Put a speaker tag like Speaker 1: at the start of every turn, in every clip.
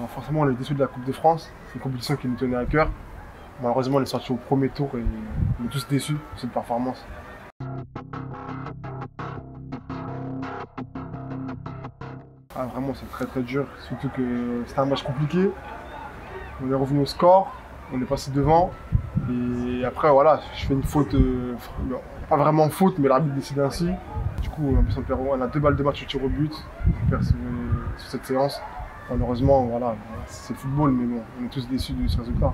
Speaker 1: Forcément, on est déçus de la Coupe de France. C'est une compétition qui nous tenait à cœur. Malheureusement, on est sorti au premier tour et on est tous déçus de cette performance. Ah, vraiment, c'est très très dur. Surtout que c'était un match compliqué. On est revenu au score, on est passé devant. Et après, voilà, je fais une faute, pas vraiment faute, mais l'arbitre décide ainsi. Du coup, on a 2 balles de match au tir au but. On perd sur cette séance. Malheureusement, voilà, c'est le football, mais bon, on est tous déçus de ce résultat.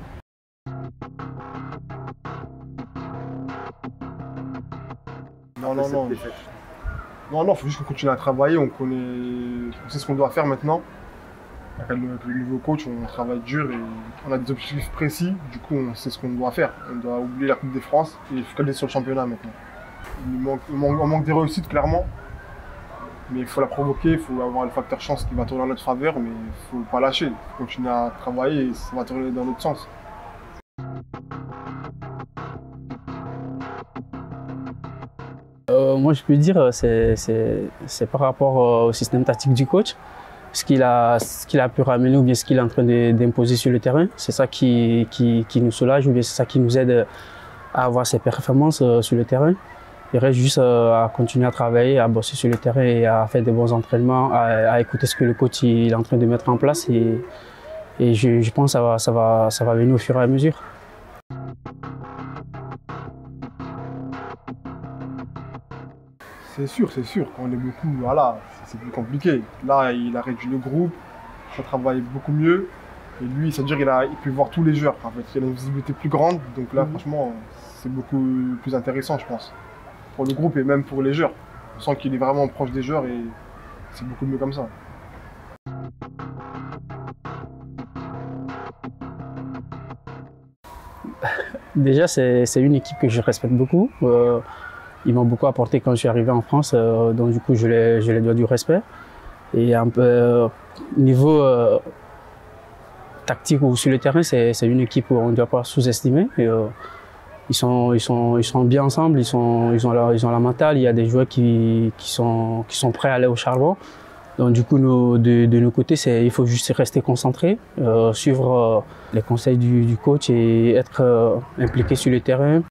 Speaker 1: Non, il faut juste qu'on continue à travailler, on sait ce qu'on doit faire maintenant. Avec le nouveau coach, on travaille dur et on a des objectifs précis, du coup on sait ce qu'on doit faire. On doit oublier la Coupe de France et focaliser sur le championnat maintenant. On manque des réussites clairement, mais il faut la provoquer, il faut avoir le facteur chance qui va tourner en notre faveur, mais il ne faut pas lâcher, il faut continuer à travailler et ça va tourner dans notre sens.
Speaker 2: Moi, je peux dire c'est par rapport au système tactique du coach, ce qu'il a pu ramener ou bien ce qu'il est en train d'imposer sur le terrain. C'est ça qui nous soulage ou bien c'est ça qui nous aide à avoir ces performances sur le terrain. Il reste juste à continuer à travailler, à bosser sur le terrain et à faire de bons entraînements, à écouter ce que le coach il est en train de mettre en place et je pense que ça va venir au fur et à mesure.
Speaker 1: C'est sûr, quand on est beaucoup, voilà, c'est plus compliqué. Là, il a réduit le groupe, ça travaille beaucoup mieux. Et lui, c'est-à-dire qu'il peut voir tous les joueurs. En fait, il a une visibilité plus grande, donc là, franchement, c'est beaucoup plus intéressant, je pense. Pour le groupe et même pour les joueurs. On sent qu'il est vraiment proche des joueurs et c'est beaucoup mieux comme ça.
Speaker 2: Déjà, c'est une équipe que je respecte beaucoup. Ils m'ont beaucoup apporté quand je suis arrivé en France, donc du coup je les dois du respect. Et un peu niveau tactique ou sur le terrain, c'est une équipe où on ne doit pas sous-estimer. Ils sont bien ensemble, ils ont la mentale. Il y a des joueurs qui sont prêts à aller au charbon. Donc du coup, de nos côtés, il faut juste rester concentré, suivre les conseils du coach et être impliqué sur le terrain.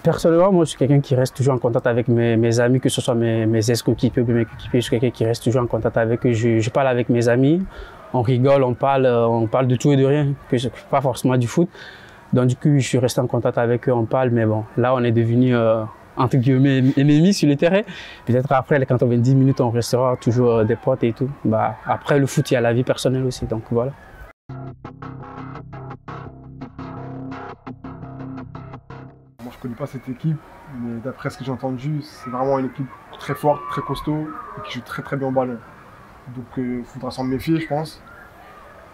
Speaker 2: Personnellement, moi, je suis quelqu'un qui reste toujours en contact avec mes amis, que ce soit mes ex-coéquipiers ou mes coéquipiers. Je suis quelqu'un qui reste toujours en contact avec eux. Je parle avec mes amis, on rigole, on parle de tout et de rien, pas forcément du foot. Donc du coup, je suis resté en contact avec eux, on parle, mais bon, là, on est devenus entre guillemets ennemis sur le terrain. Peut-être après les 90 minutes, on restera toujours des potes et tout. Bah, après le foot, il y a la vie personnelle aussi, donc voilà.
Speaker 1: Moi, je ne connais pas cette équipe, mais d'après ce que j'ai entendu, c'est vraiment une équipe très forte, très costaud et qui joue très très bien au ballon. Donc il faudra s'en méfier, je pense.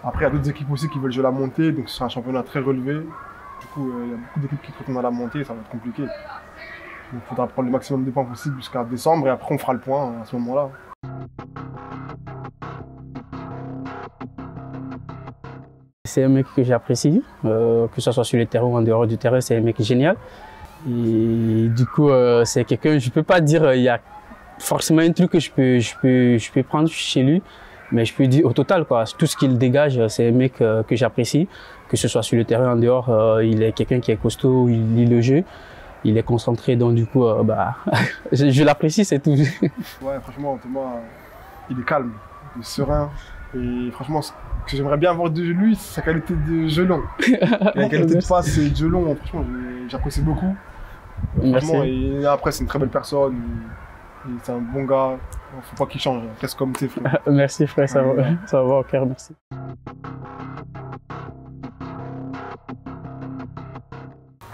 Speaker 1: Après, il y a d'autres équipes aussi qui veulent jouer la montée, donc ce sera un championnat très relevé. Du coup, il y a beaucoup d'équipes qui prétendent à la montée, ça va être compliqué. Donc il faudra prendre le maximum de points possible jusqu'à décembre et après on fera le point à ce moment-là.
Speaker 2: C'est un mec que j'apprécie, que ce soit sur le terrain ou en dehors du terrain, c'est un mec génial. Et du coup, c'est quelqu'un, je peux pas dire, il y a forcément un truc que je peux prendre chez lui, mais je peux dire au total, quoi, tout ce qu'il dégage, c'est un mec que j'apprécie, que ce soit sur le terrain ou en dehors, il est quelqu'un qui est costaud, il lit le jeu, il est concentré, donc du coup, je l'apprécie, c'est tout.
Speaker 1: Ouais, franchement, Thomas, il est calme, il est serein. Et franchement, ce que j'aimerais bien avoir de lui, c'est sa qualité de jeu long. La qualité de passe et de jeu long, franchement, j'apprécie beaucoup. Franchement, et après, c'est une très belle personne. Et c'est un bon gars. Faut pas qu'il change. Reste comme t'es, frère.
Speaker 2: Merci, frère, ça va au cœur, merci.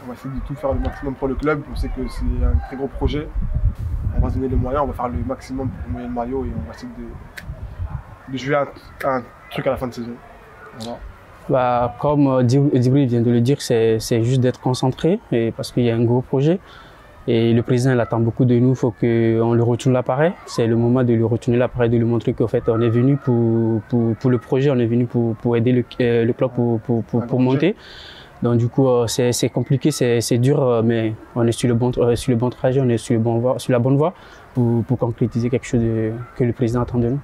Speaker 1: On va essayer de tout faire le maximum pour le club. On sait que c'est un très gros projet. On va se donner les moyens, on va faire le maximum pour mouiller le maillot et on va essayer de jouer un truc à la fin de saison. Voilà.
Speaker 2: Bah, comme Djibril vient de le dire, c'est juste d'être concentré et parce qu'il y a un gros projet. Et le président il attend beaucoup de nous, il faut qu'on lui retourne l'appareil. C'est le moment de lui retourner l'appareil, de lui montrer qu'en fait on est venu pour le projet, on est venu pour aider le club pour monter. Donc du coup, c'est compliqué, c'est dur, mais on est sur le bon trajet, on est sur la bonne voie pour concrétiser quelque chose que le président attend de nous.